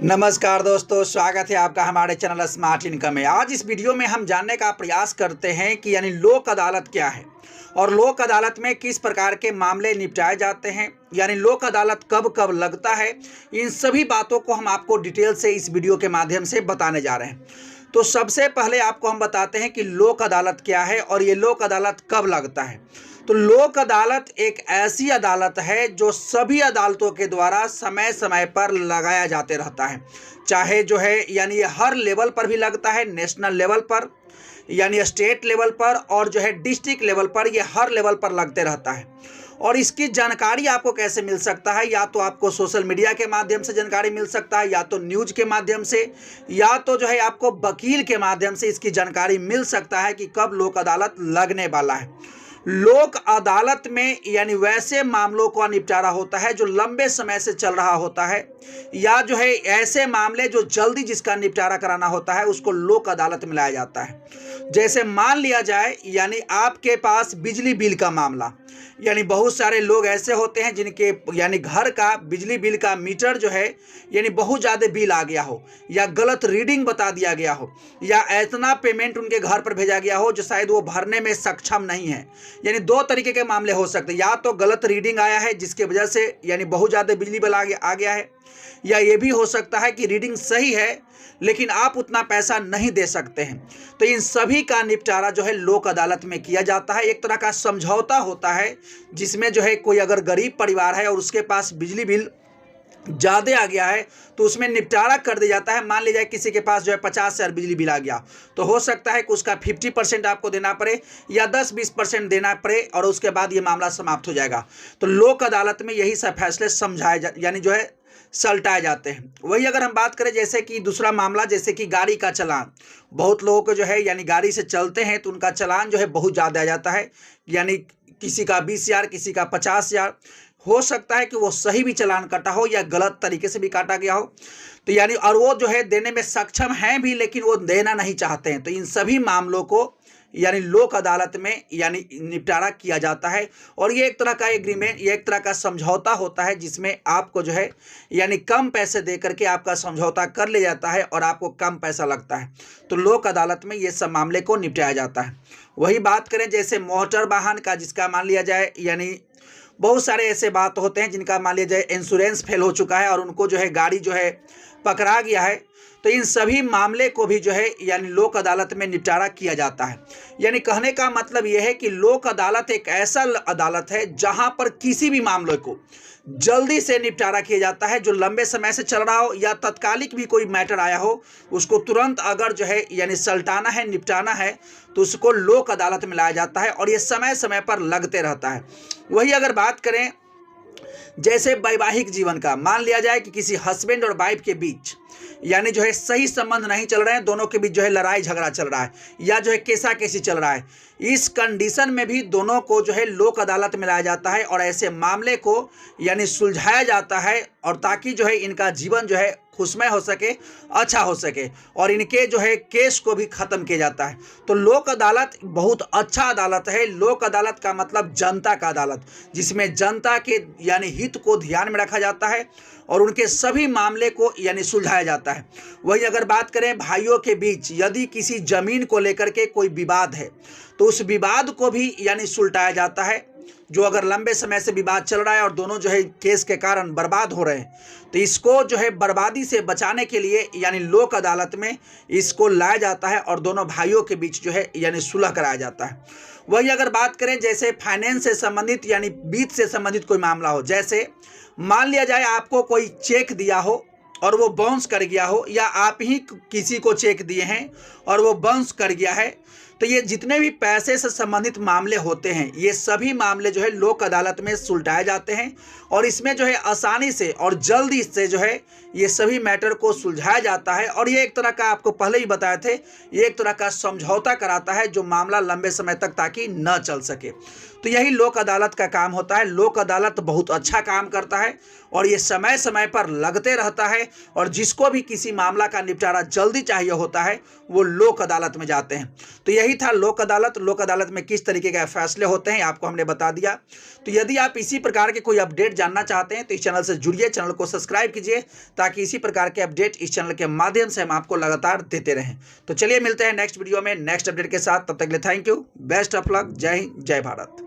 नमस्कार दोस्तों, स्वागत है आपका हमारे चैनल स्मार्ट इनकम में। आज इस वीडियो में हम जानने का प्रयास करते हैं कि यानी लोक अदालत क्या है और लोक अदालत में किस प्रकार के मामले निपटाए जाते हैं, यानी लोक अदालत कब कब लगता है। इन सभी बातों को हम आपको डिटेल से इस वीडियो के माध्यम से बताने जा रहे हैं। तो सबसे पहले आपको हम बताते हैं कि लोक अदालत क्या है और ये लोक अदालत कब लगता है। तो लोक अदालत एक ऐसी अदालत है जो सभी अदालतों के द्वारा समय समय पर लगाया जाते रहता है, चाहे जो है यानी ये हर लेवल पर भी लगता है, नेशनल लेवल पर यानी स्टेट लेवल पर और जो है डिस्ट्रिक्ट लेवल पर, ये हर लेवल पर लगते रहता है। और इसकी जानकारी आपको कैसे मिल सकता है, या तो आपको सोशल मीडिया के माध्यम से जानकारी मिल सकता है, या तो न्यूज़ के माध्यम से, या तो जो है आपको वकील के माध्यम से इसकी जानकारी मिल सकता है कि कब लोक अदालत लगने वाला है। लोक अदालत में यानी वैसे मामलों का निपटारा होता है जो लंबे समय से चल रहा होता है, या जो है ऐसे मामले जो जल्दी जिसका निपटारा कराना होता है उसको लोक अदालत में लाया जाता है। जैसे मान लिया जाए यानी आपके पास बिजली बिल का मामला, यानी बहुत सारे लोग ऐसे होते हैं जिनके यानी घर का बिजली बिल का मीटर जो है यानी बहुत ज़्यादा बिल आ गया हो, या गलत रीडिंग बता दिया गया हो, या इतना पेमेंट उनके घर पर भेजा गया हो जो शायद वो भरने में सक्षम नहीं है। यानी दो तरीके के मामले हो सकते हैं, या तो गलत रीडिंग आया है जिसकी वजह से यानी बहुत ज़्यादा बिजली बिल आ गया है, या ये भी हो सकता है कि रीडिंग सही है लेकिन आप उतना पैसा नहीं दे सकते हैं। तो इन सभी का निपटारा जो है लोक अदालत में किया जाता है। एक तरह का समझौता होता है जिसमें जो है कोई अगर गरीब परिवार है और उसके पास बिजली बिल ज़्यादा आ गया है तो उसमें निपटारा कर दिया जाता है। मान लीजिए किसी के पास जो है 50,000 बिजली बिल आ गया तो हो सकता है कि उसका 50% आपको देना पड़े या 10-20% देना पड़े और उसके बाद ये मामला समाप्त हो जाएगा। तो लोक अदालत में यही सब फैसले समझाए यानी जो है सलटाए जाते हैं। वही अगर हम बात करें जैसे कि दूसरा मामला, जैसे कि गाड़ी का चालान, बहुत लोगों को जो है यानी गाड़ी से चलते हैं तो उनका चालान जो है बहुत ज़्यादा आ जाता है, यानी किसी का 20,000 किसी का 50,000। हो सकता है कि वो सही भी चालान काटा हो या गलत तरीके से भी काटा गया हो, तो यानी और वो जो है देने में सक्षम हैं भी लेकिन वो देना नहीं चाहते हैं। तो इन सभी मामलों को यानी लोक अदालत में यानी निपटारा किया जाता है। और ये एक तरह का एग्रीमेंट, ये एक तरह का समझौता होता है जिसमें आपको जो है यानी कम पैसे दे करके आपका समझौता कर लिया जाता है और आपको कम पैसा लगता है। तो लोक अदालत में ये सब मामले को निपटाया जाता है। वही बात करें जैसे मोटर वाहन का, जिसका मान लिया जाए यानी बहुत सारे ऐसे बात होते हैं जिनका मान लिया जाए इंश्योरेंस फेल हो चुका है और उनको जो है गाड़ी जो है पकड़ा गया है, तो इन सभी मामले को भी जो है यानी लोक अदालत में निपटारा किया जाता है। यानी कहने का मतलब यह है कि लोक अदालत एक ऐसा अदालत है जहां पर किसी भी मामले को जल्दी से निपटारा किया जाता है जो लंबे समय से चल रहा हो या तत्कालिक भी कोई मैटर आया हो, उसको तुरंत अगर जो है यानी सलटाना है, निपटाना है, तो उसको लोक अदालत में लाया जाता है और ये समय समय पर लगते रहता है। वही अगर बात करें जैसे वैवाहिक जीवन का, मान लिया जाए कि किसी हस्बैंड और वाइफ के बीच यानी जो है सही संबंध नहीं चल रहे हैं, दोनों के बीच जो है लड़ाई झगड़ा चल रहा है या जो है केसा केसी चल रहा है, इस कंडीशन में भी दोनों को जो है लोक अदालत में लाया जाता है और ऐसे मामले को यानी सुलझाया जाता है, और ताकि जो है इनका जीवन जो है खुशमय हो सके, अच्छा हो सके, और इनके जो है केस को भी ख़त्म किया जाता है। तो लोक अदालत बहुत अच्छा अदालत है। लोक अदालत का मतलब जनता का अदालत, जिसमें जनता के यानी हित को ध्यान में रखा जाता है और उनके सभी मामले को यानी सुलझाया जाता है। वही अगर बात करें भाइयों के बीच, यदि किसी ज़मीन को लेकर के कोई विवाद है तो उस विवाद को भी यानी सुलटाया जाता है। जो अगर लंबे समय से विवाद चल रहा है और दोनों जो है केस के कारण बर्बाद हो रहे हैं, तो इसको जो है बर्बादी से बचाने के लिए यानी लोक अदालत में इसको लाया जाता है और दोनों भाइयों के बीच जो है यानी सुलह कराया जाता है। वही अगर बात करें जैसे फाइनेंस से संबंधित यानी वित्त से संबंधित कोई मामला हो, जैसे मान लिया जाए आपको कोई चेक दिया हो और वो बाउंस कर गया हो, या आप ही किसी को चेक दिए हैं और वो बाउंस कर गया है, तो ये जितने भी पैसे से संबंधित मामले होते हैं ये सभी मामले जो है लोक अदालत में सुलटाए जाते हैं और इसमें जो है आसानी से और जल्दी से जो है ये सभी मैटर को सुलझाया जाता है। और ये एक तरह का, आपको पहले ही बताए थे, ये एक तरह का समझौता कराता है जो मामला लंबे समय तक ताकि न चल सके। तो यही लोक अदालत का काम होता है। लोक अदालत बहुत अच्छा काम करता है और ये समय समय पर लगते रहता है, और जिसको भी किसी मामला का निपटारा जल्दी चाहिए होता है वो लोक अदालत में जाते हैं। तो यही यही था लोक अदालत। लोक अदालत में किस तरीके के फैसले होते हैं आपको हमने बता दिया। तो यदि आप इसी प्रकार के कोई अपडेट जानना चाहते हैं तो इस चैनल से जुड़िए, चैनल को सब्सक्राइब कीजिए ताकि इसी प्रकार के अपडेट इस चैनल के माध्यम से हम आपको लगातार देते रहें। तो चलिए मिलते हैं नेक्स्ट वीडियो में नेक्स्ट अपडेट के साथ। तब तक के लिए thank you, best of luck, जय हिंद, जय भारत।